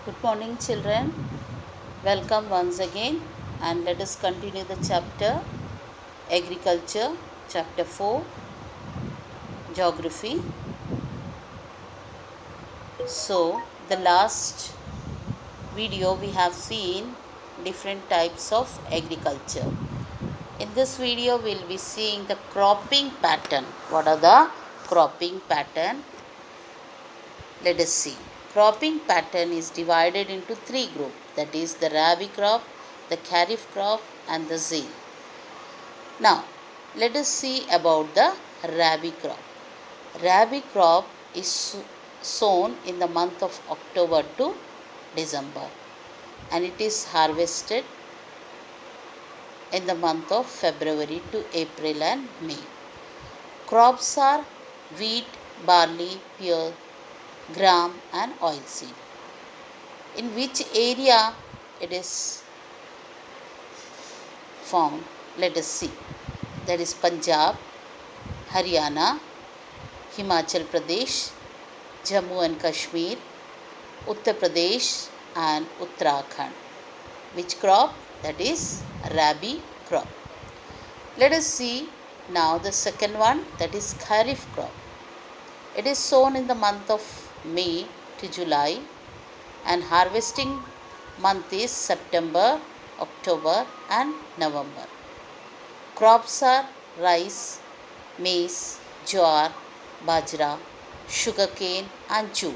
Good morning, children. Welcome once again, and let us continue the chapter Agriculture, chapter 4, Geography. So, the last video we have seen different types of agriculture. In this video, we'll be seeing the cropping pattern. What are the cropping pattern? Let us see. Cropping pattern is divided into three groups, that is the rabi crop, the kharif crop and the zaid. Now, let us see about the rabi crop. Rabi crop is sown in the month of October to December, and it is harvested in the month of February to April and May. Crops are wheat, barley, pear, gram and oilseed. In which area it is found? Let us see. That is Punjab, Haryana, Himachal Pradesh, Jammu and Kashmir, Uttar Pradesh and Uttarakhand. Which crop? That is rabi crop. Let us see now the second one, that is kharif crop. It is sown in the month of May to July, and harvesting month is September, October and November. Crops are rice, maize, jowar, bajra, sugarcane and jute.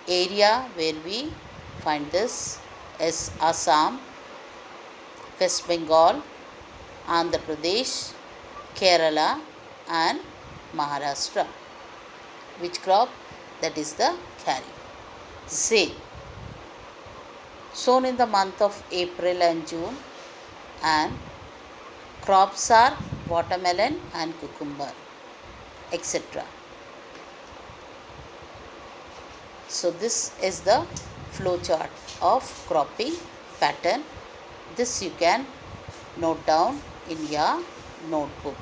Area where we find this is Assam, West Bengal, Andhra Pradesh, Kerala and Maharashtra. Which crop? That is the kharif. Zaid, sown in the month of April and June, and crops are watermelon and cucumber, etc. So this is the flow chart of cropping pattern. This you can note down in your notebook.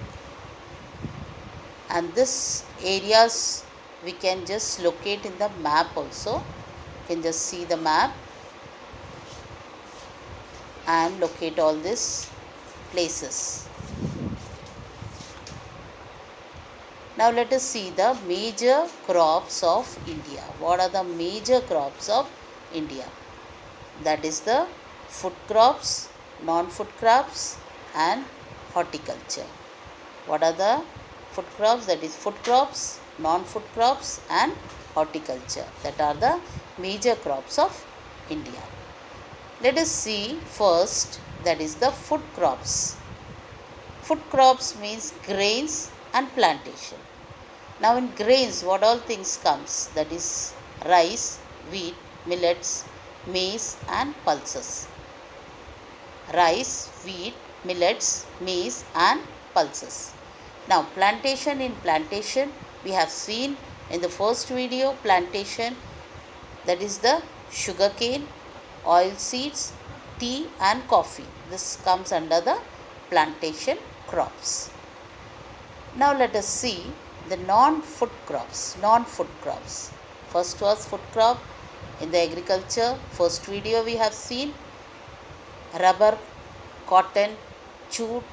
And this areas we can just locate in the map also. You can just see the map and locate all these places. Now let us see the major crops of India. What are the major crops of India? That is the food crops, non-food crops and horticulture. What are the food crops? That is food crops, non-food crops and horticulture. That are the major crops of India. Let us see first, that is the food crops. Food crops means grains and plantation. Now in grains, what all things comes? That is rice, wheat, millets, maize and pulses. Rice, wheat, millets, maize and pulses. Now plantation, in plantation we have seen in the first video plantation, that is the sugarcane, oil seeds, tea and coffee. This comes under the plantation crops. Now let us see the non-food crops. Non-food crops. First was food crop. In the agriculture, first video we have seen rubber, cotton, jute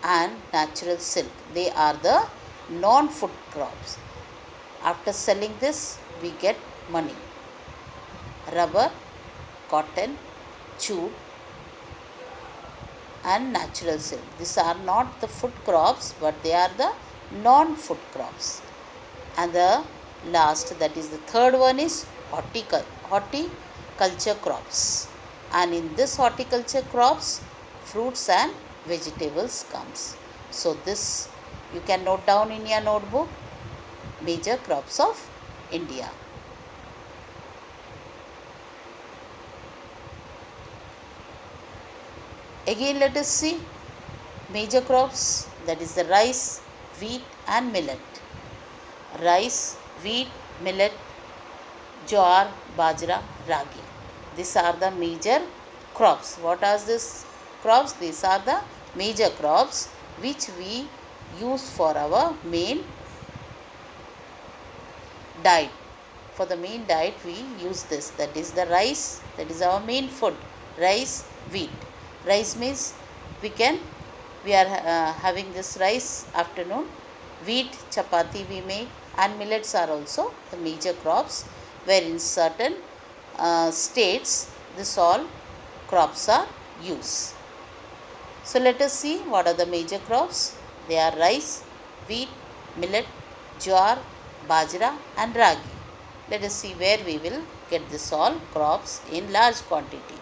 and natural silk. They are the non-food crops. After selling this, we get money. Rubber, cotton, jute and natural silk. These are not the food crops, but they are the non-food crops. And the last, that is the third one, is horticulture crops. And in this horticulture crops, fruits and vegetables comes. So this you can note down in your notebook, major crops of India. Again let us see major crops, that is the rice, wheat and millet. Rice, wheat, millet, jowar, bajra, ragi. These are the major crops. What are these crops? These are the major crops which we use for our main diet. for the main diet we use this. That is the rice. That is our main food. Rice, wheat. Rice means we are having this rice afternoon. Wheat, chapati we make, and millets are also the major crops, where in certain states this all crops are used. So let us see what are the major crops. They are rice, wheat, millet, jowar, bajra and ragi. Let us see where we will get this all crops in large quantity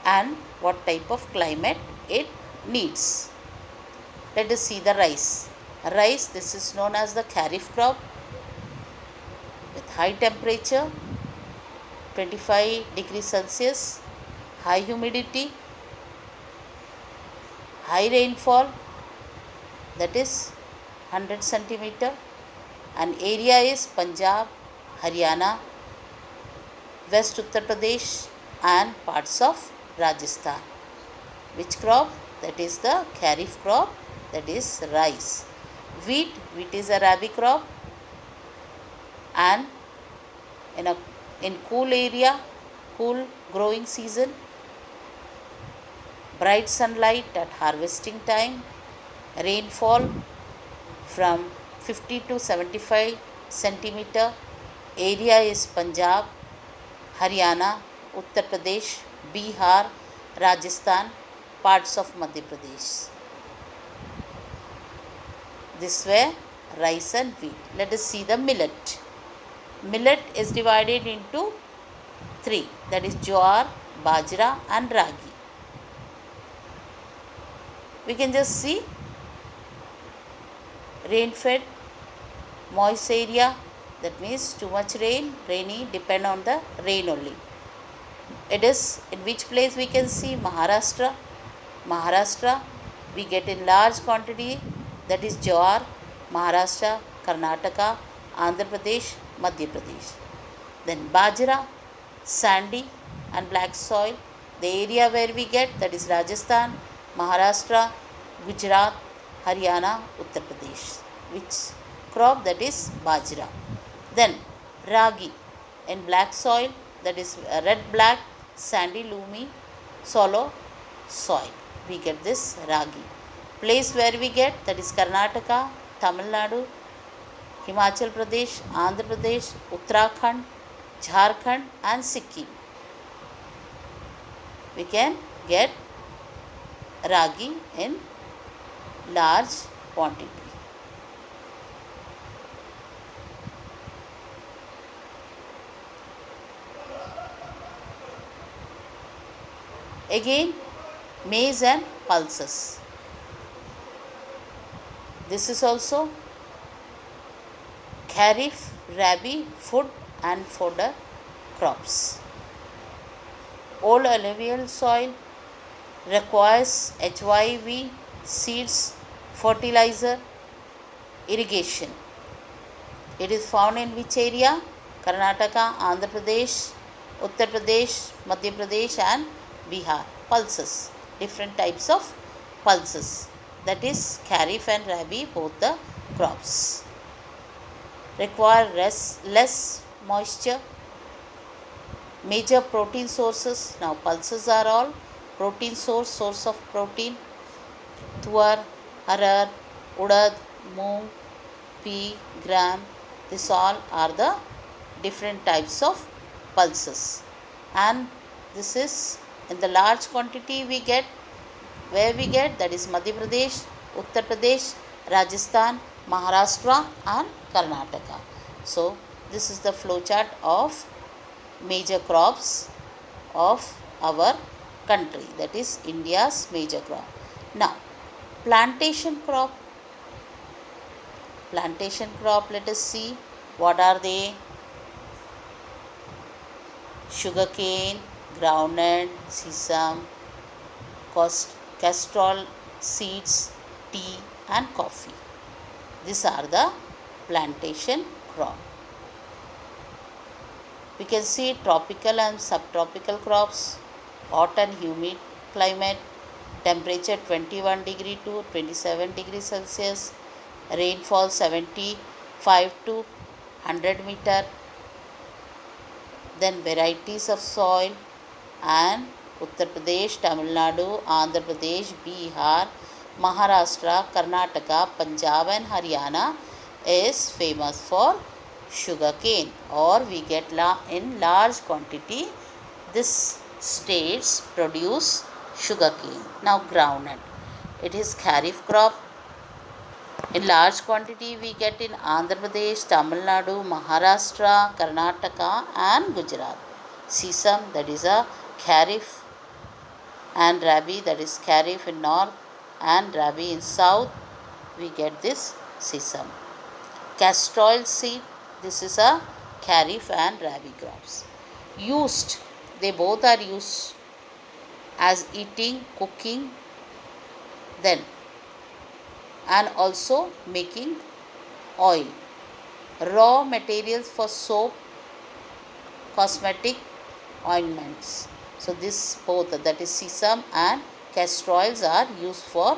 and what type of climate it needs. Let us see the rice. Rice, this is known as the kharif crop, with high temperature, 25 degrees Celsius, high humidity, high rainfall, that is 100 centimeter, and area is Punjab, Haryana, West Uttar Pradesh and parts of Rajasthan. Which crop? That is the kharif crop, that is rice. Wheat is a rabi crop, and in cool area, cool growing season, bright sunlight at harvesting time, rainfall from 50 to 75 centimeter. Area is Punjab, Haryana, Uttar Pradesh, Bihar, Rajasthan, parts of Madhya Pradesh. This were rice and wheat. Let us see the millet. Millet is divided into three, that is jowar, bajra and ragi. We can just see rain-fed, moist area, that means too much rain, rainy, depend on the rain only. It is in which place we can see Maharashtra. Maharashtra we get in large quantity, that is jowar, Maharashtra, Karnataka, Andhra Pradesh, Madhya Pradesh. Then bajra, sandy and black soil. The area where we get, that is Rajasthan, Maharashtra, Gujarat, Haryana, Uttar Pradesh. Which crop? That is bajra. Then ragi in black soil, that is red black, sandy, loomy, shallow soil. We get this ragi. Place where we get, that is Karnataka, Tamil Nadu, Himachal Pradesh, Andhra Pradesh, Uttarakhand, Jharkhand and Sikkim. We can get ragi in large quantity. Again, maize and pulses. This is also kharif, rabi, food and fodder crops. Old alluvial soil requires HYV, seeds, fertilizer, irrigation. It is found in which area? Karnataka, Andhra Pradesh, Uttar Pradesh, Madhya Pradesh and Bihar. Pulses, different types of pulses, that is kharif and rabi, both the crops. Require less moisture. Major protein sources. Now pulses are all protein source of protein. Tuar, arar, urad, moong, pea, gram, this all are the different types of pulses, and this is in the large quantity we get. Where we get, that is Madhya Pradesh, Uttar Pradesh, Rajasthan, Maharashtra and Karnataka. So this is the flow chart of major crops of our country, that is India's major crop. Now plantation crop. Plantation crop, let us see what are they. Sugarcane, groundnut, sesame, castrol seeds, tea and coffee. These are the plantation crop. We can see tropical and subtropical crops. Hot and humid climate, temperature 21 degree to 27 degrees Celsius, rainfall 70 5 to 100 meter. Then varieties of soil, and Uttar Pradesh, Tamil Nadu, Andhra Pradesh, Bihar, Maharashtra, Karnataka, Punjab and Haryana is famous for sugarcane, or we get in large quantity. This states produce sugarcane. Now groundnut, it is kharif crop. In large quantity we get in Andhra Pradesh, Tamil Nadu, Maharashtra, Karnataka and Gujarat. Sesame, that is a kharif, and rabi, that is kharif in north and rabi in south, we get this sesame. Castor oil seed, this is a kharif and rabi crops. Used, they both are used as eating, cooking, then and also making oil. Raw materials for soap, cosmetic, ointments. So this both, that is sesame and castor oils, are used for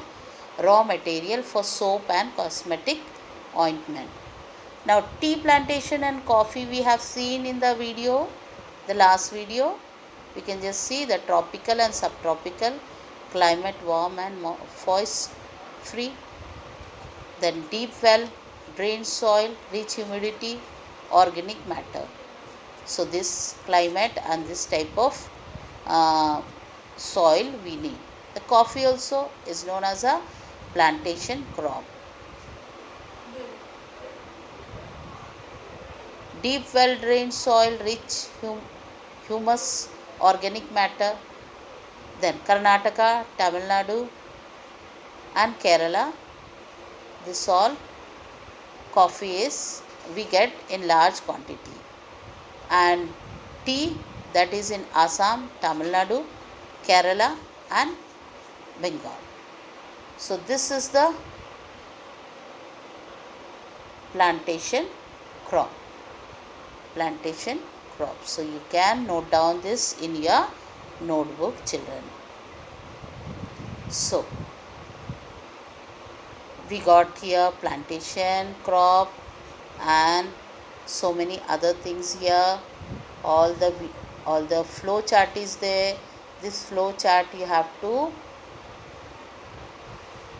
raw material for soap and cosmetic ointment. Now tea plantation and coffee we have seen in the video, the last video. We can just see the tropical and subtropical climate, warm and moist free. Then deep well, drained soil, rich humidity, organic matter. So this climate and this type of soil we need. The coffee also is known as a plantation crop. Deep well drained soil, rich humus, organic matter. Then Karnataka, Tamil Nadu and Kerala, this all coffee is we get in large quantity. And tea, that is in Assam, Tamil Nadu, Kerala and Bengal. So this is the plantation crop. Plantation crop. So you can note down this in your notebook, children. So we got here plantation crop and so many other things here. All the flow chart is there. This flow chart you have to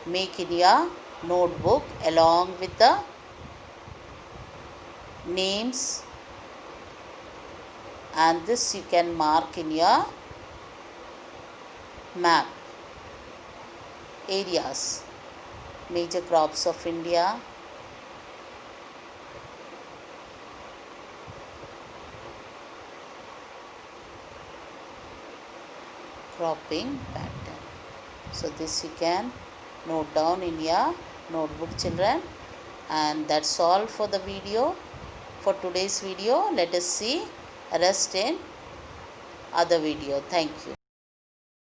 make in your notebook along with the names, and this you can mark in your map. Areas, major crops of India, cropping pattern. So this you can note down in your notebook, children. And that's all for the video. For today's video, let us see rest in other video. Thank you.